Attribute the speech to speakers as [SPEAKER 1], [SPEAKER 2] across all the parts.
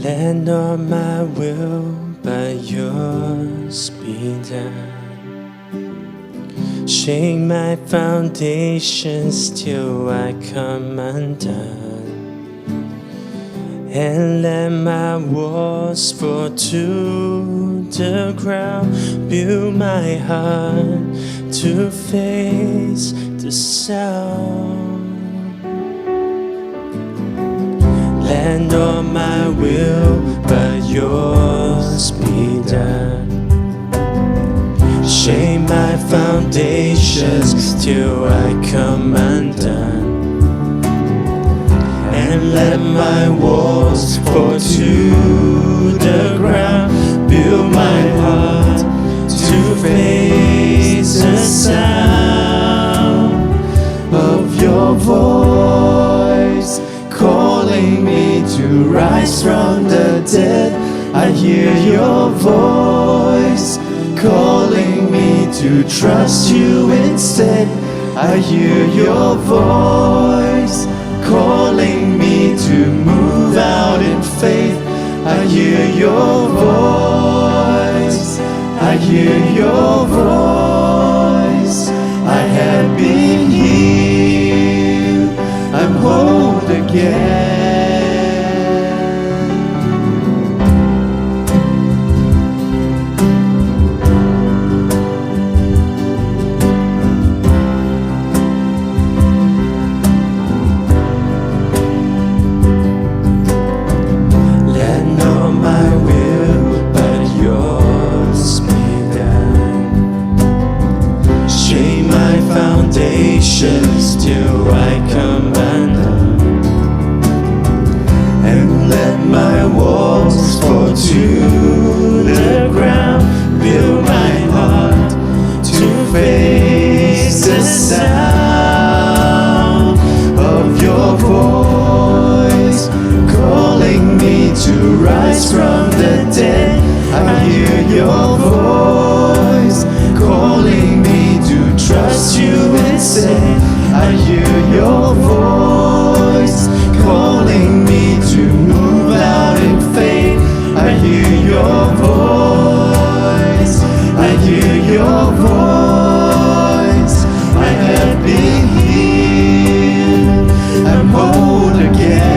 [SPEAKER 1] Let not my will but yours be done. Shake my foundations till I come undone, and let my walls fall to the ground. Build my heart to face the sound. Let not my will but yours be done. Shake my foundations till I come undone, and let my walls fall to the ground. Build my heart to face the sound of your voice, calling me to rise from the dead. I hear your voice, calling me to trust you instead. I hear your voice, calling me to move out in faith. I hear your voice, I hear your voice. I have been healed, I'm whole again. Till I come undone, and let my walls fall to the ground. Build my heart to face the sound of your voice, calling me to rise from the dead. I hear your voice, calling me to trust you instead. I hear your voice, calling me to move out in faith. I hear your voice, I hear your voice. I have been healed, I'm whole again.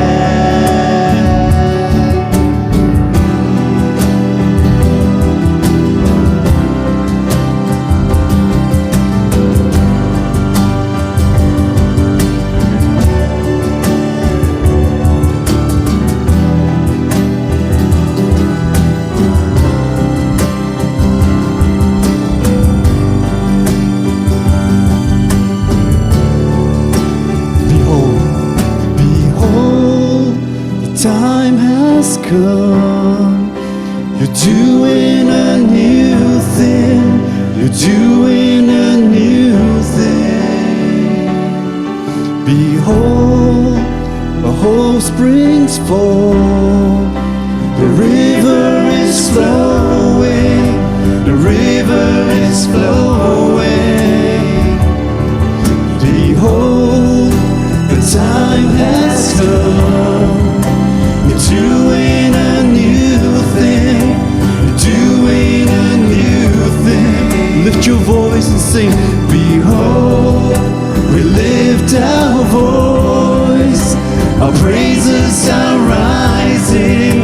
[SPEAKER 1] Time has come, you're doing a new thing, you're doing a new thing. Behold, a hope springs forth, the river is flowing, the river is flowing. Behold, the time has come, doing a new thing, doing a new thing. Lift your voice and sing. Behold, we lift our voice, our praises are rising,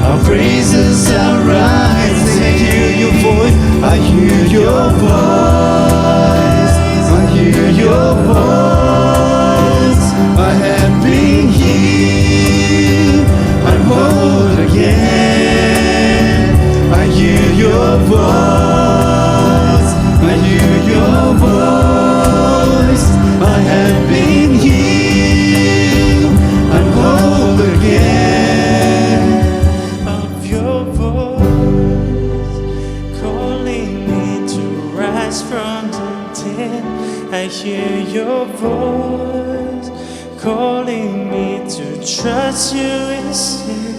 [SPEAKER 1] our praises are rising. I hear your voice, I hear your voice, I hear your voice. I have been healed, I'm whole again. I hear your voice, I hear your voice. I have been healed, I'm whole again. Of your voice, calling me to rise from the dead. I hear your voice, calling me to trust you instead.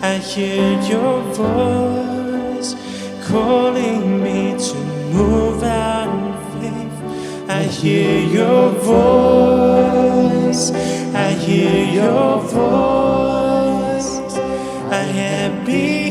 [SPEAKER 1] I hear your voice, calling me to move out in faith. I hear your voice, I hear your voice. I have be